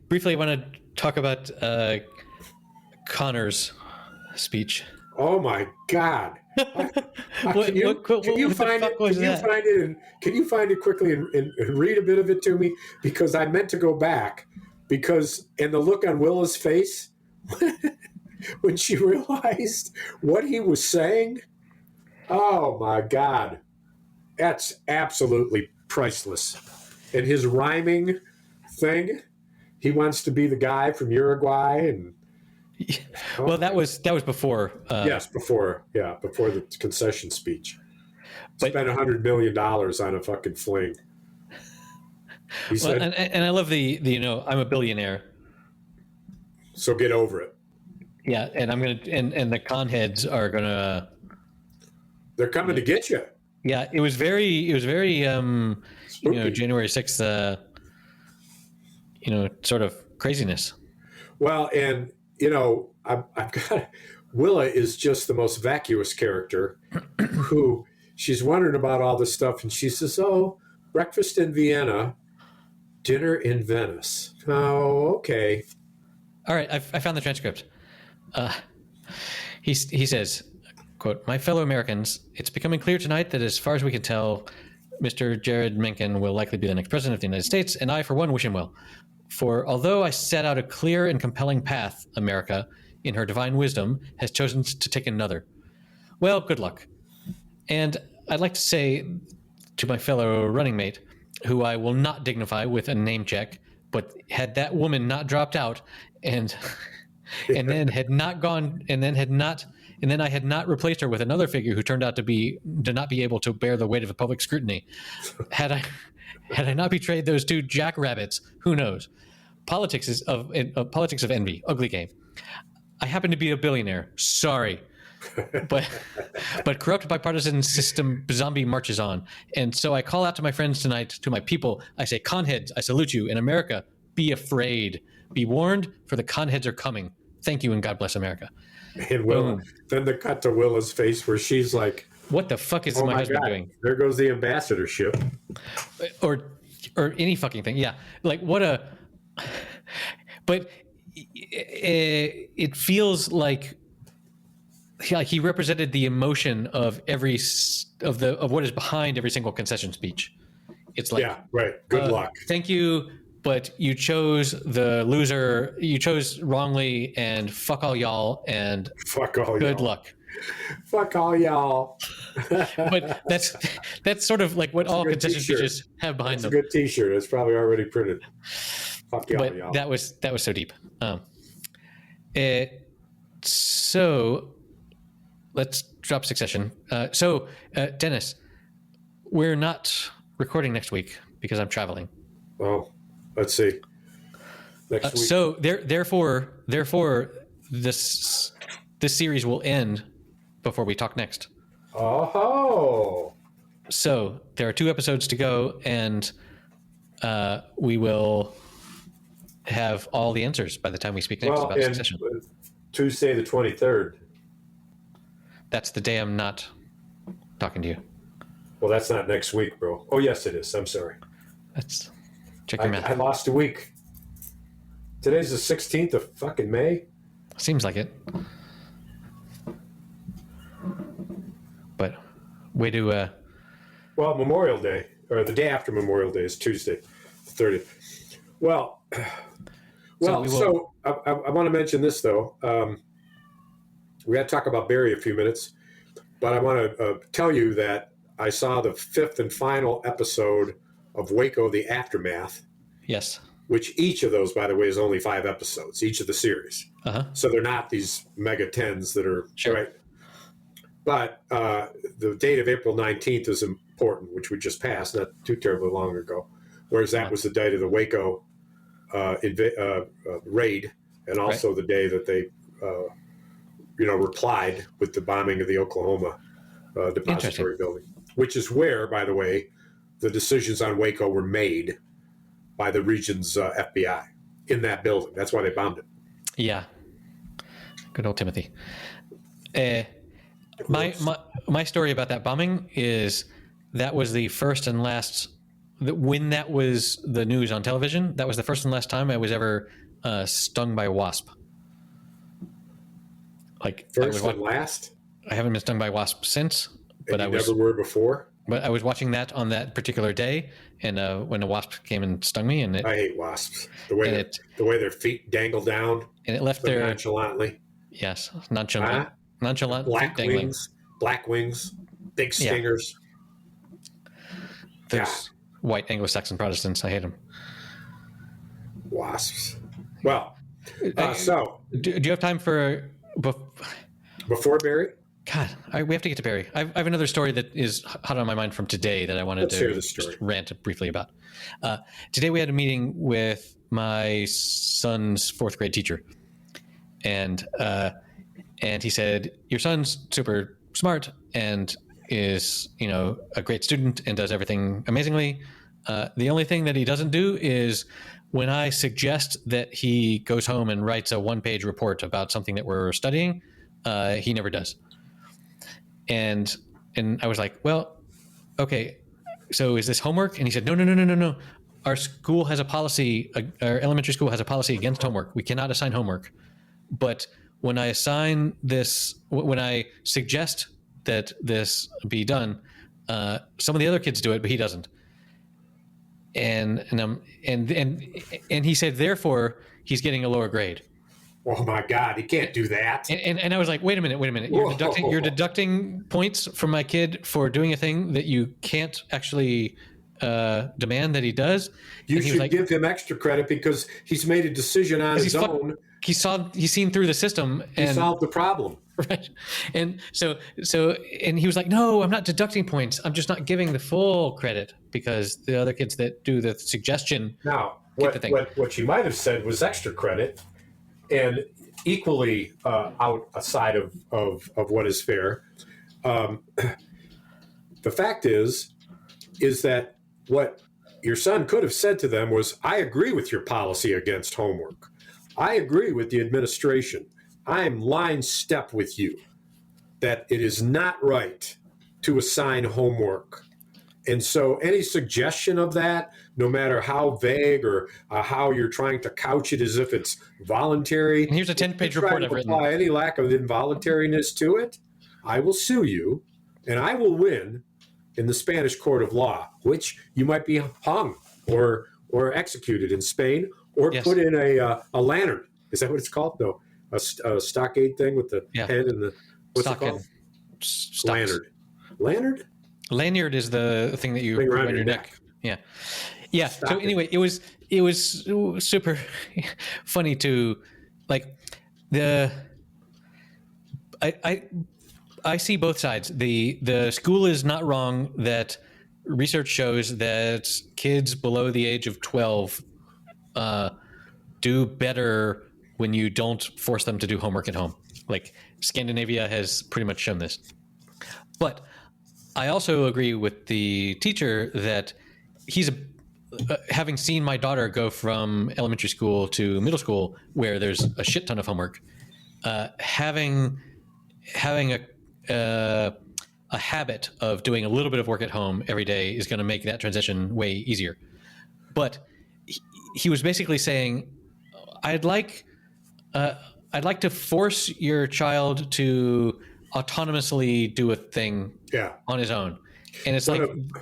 Briefly, I want to talk about Connor's speech. Oh my God! Can you find it quickly and read a bit of it to me? Because I meant to go back. And the look on Willa's face when she realized what he was saying, oh my God, that's absolutely priceless. And his rhyming thing, he wants to be the guy from Uruguay, and that was before. Before the concession speech. Spent $100 million on a fucking fling. He said, and I love the I'm a billionaire, so get over it. Yeah, and I'm gonna and the con heads are gonna. They're coming to get you. Yeah, it was very January 6th. Sort of craziness. Well, and I've got Willa is just the most vacuous character, who she's wondering about all this stuff, and she says, "Oh, breakfast in Vienna, dinner in Venice." Oh, okay. All right, I found the transcript. He says, quote, "My fellow Americans, it's becoming clear tonight that as far as we can tell, Mr. Jared Mencken will likely be the next president of the United States, and I, for one, wish him well. For although I set out a clear and compelling path, America, in her divine wisdom, has chosen to take another. Well, good luck. And I'd like to say to my fellow running mate, who I will not dignify with a name check, but had that woman not dropped out and then had not gone and then I had not replaced her with another figure who turned out to not be able to bear the weight of a public scrutiny. Had I not betrayed those two jackrabbits, who knows? Politics of envy, ugly game. I happen to be a billionaire. Sorry. But corrupt bipartisan system zombie marches on. And so I call out to my friends tonight, to my people. I say, conheads, I salute you. In America, be afraid. Be warned, for the conheads are coming. Thank you, and God bless America." And Will, then the cut to Willa's face where she's like, what the fuck is my husband doing? There goes the ambassadorship. Or any fucking thing. Yeah. Like what a... But it feels like he represented the emotion of of what is behind every single concession speech. It's like, yeah, right. Good luck. Thank you, but you chose the loser. You chose wrongly, and fuck all y'all, and fuck all good y'all. luck. Fuck all y'all. But that's sort of like what all concession speeches have behind them. It's a good T-shirt. It's probably already printed. Fuck y'all, but y'all. That was so deep. So let's drop Succession. Dennis, we're not recording next week because I'm traveling. Well, let's see. Next week. So therefore, this series will end before we talk next. Oh. So there are 2 episodes to go, and we will have all the answers by the time we speak next about Succession. Tuesday the 23rd. That's the day I'm not talking to you. Well, that's not next week, bro. Oh, yes, it is. I'm sorry. Check your math. I lost a week. Today's the 16th of fucking May. Seems like it. But way to... Well, Memorial Day, or the day after Memorial Day is Tuesday, the 30th. Well, so I want to mention this, though. We got to talk about Barry a few minutes, but I want to tell you that I saw the 5th and final episode of Waco, The Aftermath. Yes. Which each of those, by the way, is only 5 episodes, each of the series. Uh-huh. So they're not these mega 10s that are... Sure. Right. But the date of April 19th is important, which we just passed not too terribly long ago, whereas that was the date of the Waco raid, and also the day that they, replied with the bombing of the Oklahoma depository building, which is where, by the way, the decisions on Waco were made by the region's FBI in that building. That's why they bombed it. Yeah. Good old Timothy. My story about that bombing is that was the first and last, when that was the news on television, that was the first and last time I was ever stung by a wasp. Like first and last? I haven't been stung by a wasp since. But I never were before? But I was watching that on that particular day, and when a wasp came and stung me, and I hate wasps. The way their feet dangle down, and it left there nonchalantly. Yes, nonchalant black wings, big stingers. Those white Anglo-Saxon Protestants, I hate them. Wasps. Well, do you have time for before Barry? God, we have to get to Barry. I have another story that is hot on my mind from today that I wanted to just rant briefly about. Today we had a meeting with my son's 4th grade teacher, and he said, "Your son's super smart and is, a great student and does everything amazingly. The only thing that he doesn't do is when I suggest that he goes home and writes a 1-page report about something that we're studying, he never does." And I was like, well, okay, so is this homework? And he said, no. our school has a policy, our elementary school has a policy against homework. We cannot assign homework. But when I assign this, when I suggest that this be done, some of the other kids do it, but he doesn't. And he said, therefore, he's getting a lower grade. Oh my God, he can't do that. And I was like, wait a minute. You're deducting points from my kid for doing a thing that you can't actually demand that he does. You should give him extra credit because he's made a decision on his own. He's seen through the system and he solved the problem. Right. And so he was like, no, I'm not deducting points. I'm just not giving the full credit because the other kids that do the suggestion. Now, what she might have said was extra credit and equally outside of what is fair. The fact is that what your son could have said to them was, I agree with your policy against homework. I agree with the administration. I am line step with you that it is not right to assign homework. And so any suggestion of that, no matter how vague or how you're trying to couch it as if it's voluntary. And here's a 10-page report I've written. Apply any lack of involuntariness to it, I will sue you and I will win in the Spanish court of law, which you might be hung or executed in Spain or put in a lantern. Is that what it's called? No, a stockade thing with the head and the what's it called? Lanyard. Lanyard is the thing that you put around your neck. Yeah. Stockade. So anyway, it was super funny to like I see both sides. The school is not wrong that research shows that kids below the age of 12 do better when you don't force them to do homework at home. Like Scandinavia has pretty much shown this. But I also agree with the teacher that he's having seen my daughter go from elementary school to middle school where there's a shit ton of homework, having a habit of doing a little bit of work at home every day is going to make that transition way easier. But he was basically saying, I'd like to force your child to autonomously do a thing on his own. And it's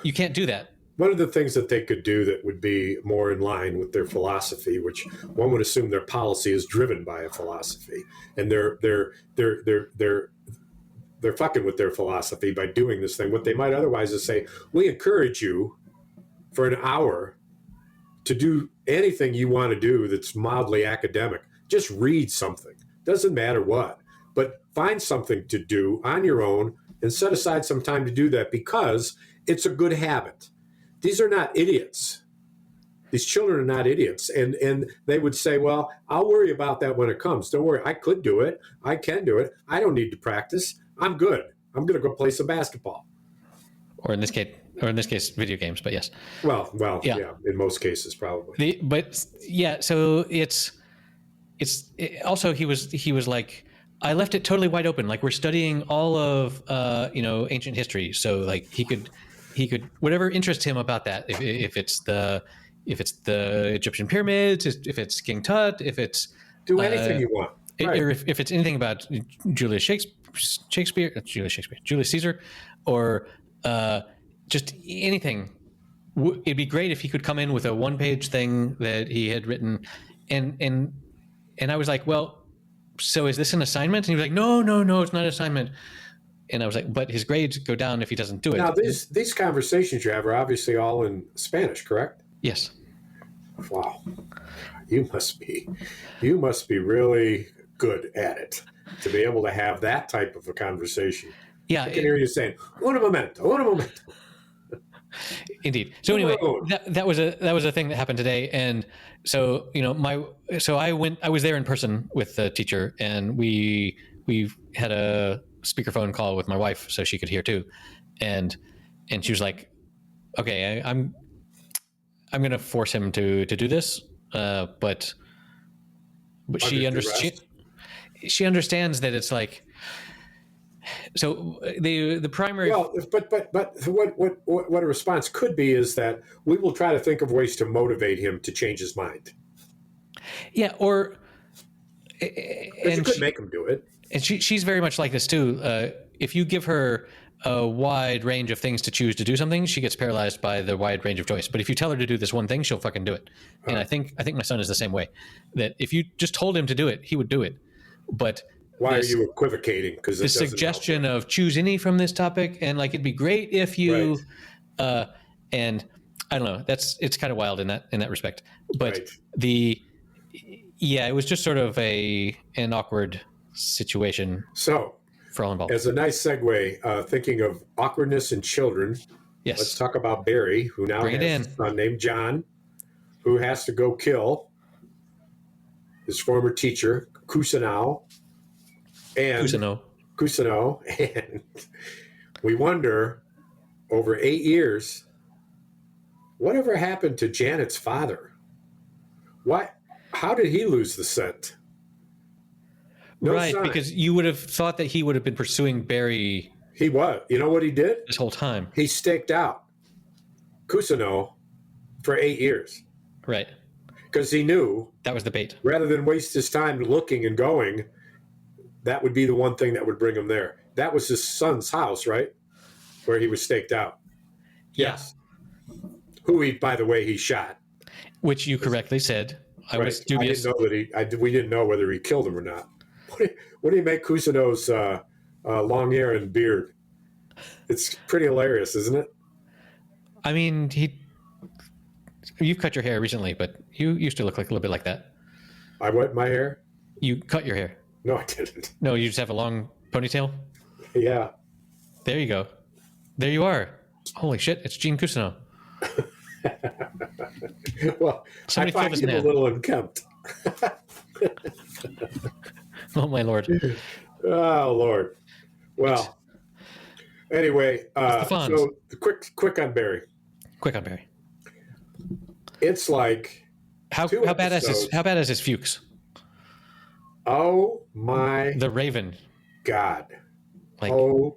you can't do that. One of the things that they could do that would be more in line with their philosophy, which one would assume their policy is driven by a philosophy, and they're fucking with their philosophy by doing this thing. What they might otherwise is say, we encourage you for an hour to do anything you want to do that's mildly academic. Just read something. Doesn't matter what, but find something to do on your own and set aside some time to do that because it's a good habit. These are not idiots. These children are not idiots. And they would say, well, I'll worry about that when it comes. Don't worry. I could do it. I can do it. I don't need to practice. I'm good. I'm going to go play some basketball. Or in this case, video games, but yes. Well, yeah, in most cases, probably. So it's also, he was like, I left it totally wide open. Like we're studying all of, ancient history. So like he could, whatever interests him about that. If it's the Egyptian pyramids, if it's King Tut, if it's do anything you want, right. Or if it's anything about Julius Caesar, or just anything. It'd be great if he could come in with a one-page thing that he had written, and I was like, well, so is this an assignment? And he was like, no, it's not an assignment. And I was like, but his grades go down if he doesn't do it. Now, these conversations you have are obviously all in Spanish, correct? Yes. Wow. You must be really good at it to be able to have that type of a conversation. Yeah. I can hear you saying, un momento. Indeed. So anyway, that was a thing that happened today. And so, I was there in person with the teacher, and we had a speakerphone call with my wife so she could hear too. And she was like, okay, I'm going to force him to do this. But she understands that it's like, So the primary. Well, but what a response could be is that we will try to think of ways to motivate him to change his mind. Yeah, or and you could make him do it. And she's very much like this too. If you give her a wide range of things to choose to do something, she gets paralyzed by the wide range of choice. But if you tell her to do this one thing, she'll fucking do it. And I think my son is the same way. That if you just told him to do it, he would do it. But why are you equivocating? Because the suggestion of choose any from this topic, and like it'd be great if you, and I don't know. It's kind of wild in that respect. But it was just sort of an awkward situation. So for all involved. As a nice segue, thinking of awkwardness in children, yes, let's talk about Barry, who now has a son named John, who has to go kill his former teacher, Kusano. And we wonder, over 8 years, whatever happened to Janet's father? How did he lose the scent? No sign. Because you would have thought that he would have been pursuing Barry. He was. You know what he did? This whole time. He staked out Kusano for 8 years. Right. Because he knew. That was the bait. Rather than waste his time looking and going, that would be the one thing that would bring him there. That was his son's house, right? Where he was staked out. Yes. Who by the way, he shot. Which you correctly said. I was dubious. I didn't know we didn't know whether he killed him or not. What do you make Kusano's long hair and beard? It's pretty hilarious, isn't it? I mean, you've cut your hair recently, but you used to look like a little bit like that. I what, my hair? You cut your hair. No, I didn't. No, you just have a long ponytail? Yeah. There you go. There you Holy shit, it's Gene Kusano. Well, somebody I find him a little unkempt. Oh, my Lord. Oh, Lord. Well, anyway, so quick on Barry. Quick on Barry. It's like how bad is his Fuchs? Oh my! The Raven. God. Oh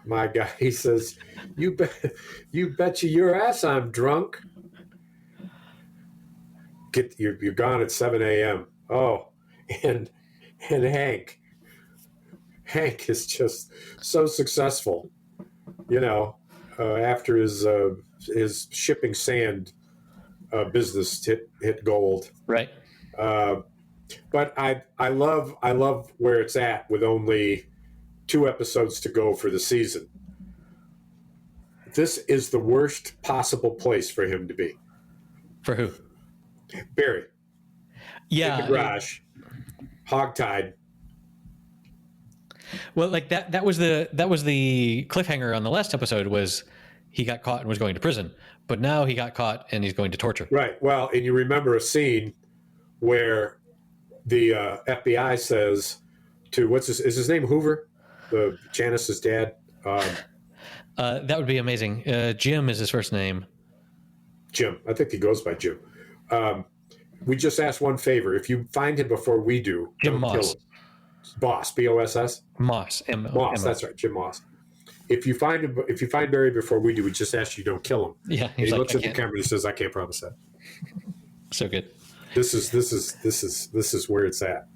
my God! He says, "You betcha your ass I'm drunk." You're gone at 7 a.m. Oh, and Hank is just so successful, after his shipping sand business hit gold. Right. But I love where it's at with only 2 episodes to go for the season. This is the worst possible place for him to be. For who? Barry. Yeah. In the garage. Hogtied. Well, like that was the cliffhanger on the last episode was he got caught and was going to prison. But now he got caught and he's going to torture. Right. Well, and you remember a scene where the FBI says to is his name Hoover, Janice's dad? That would be amazing. Jim is his first name. Jim. I think he goes by Jim. We just ask one favor. If you find him before we do, Jim Moss. Kill him. Boss, B-O-S-S? Moss. Moss, that's right, Jim Moss. If you find Barry before we do, we just ask you don't kill him. Yeah. And he looks at the camera and he says, I can't promise that. So good. This is where it's at.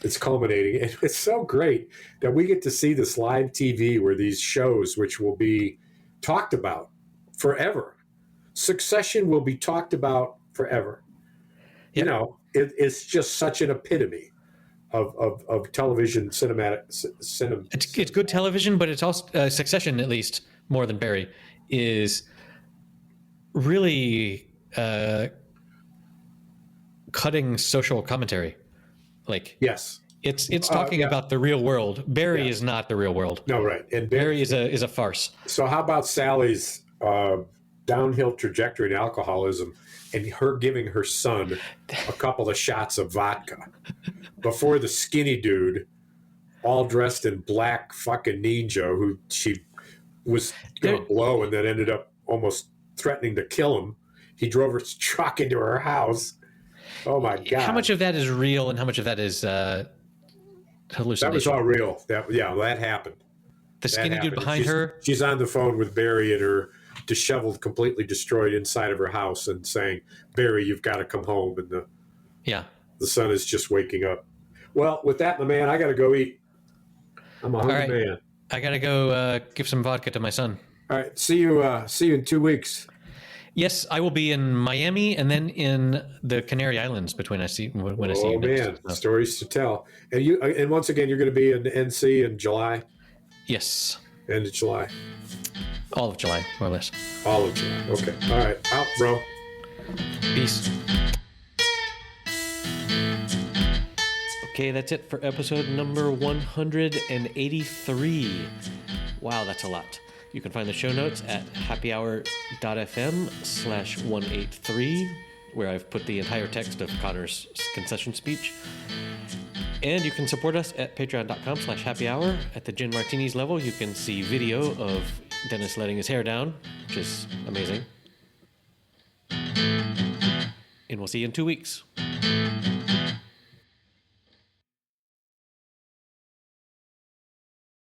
It's culminating. And it's so great that we get to see this live TV where these shows, which will be talked about forever. Succession will be talked about forever. Yep. It's just such an epitome of television cinema. It's good television, but it's also Succession, at least more than Barry, is really cutting social commentary. Like, yes, it's talking about the real world. Barry is not the real world. No, right, and Barry is a farce. So how about Sally's downhill trajectory in alcoholism and her giving her son a couple of shots of vodka before the skinny dude, all dressed in black fucking ninja, who she was going to blow and then ended up almost threatening to kill him. He drove her truck into her house. Oh my God. How much of that is real and how much of that is hallucination. That was all real. That happened. The skinny dude behind her. She's on the phone with Barry and her disheveled, completely destroyed inside of her house, and saying, "Barry, you've got to come home." And the son is just waking up. Well, with that, my man, I got to go eat. I'm a hungry man. I got to go give some vodka to my son. All right. See you in 2 weeks. Yes, I will be in Miami and then in the Canary Islands when I see you. Oh man, stories to tell. And once again, you're going to be in NC in July. Yes. End of July. All of July, more or less. All of July. Okay. All right. Out, bro. Peace. Okay, that's it for episode number 183. Wow, that's a lot. You can find the show notes at happyhour.fm/183, where I've put the entire text of Connor's concession speech. And you can support us at patreon.com/happyhour. At the Gin Martinis level, you can see video of Dennis letting his hair down, which is amazing. And we'll see you in 2 weeks.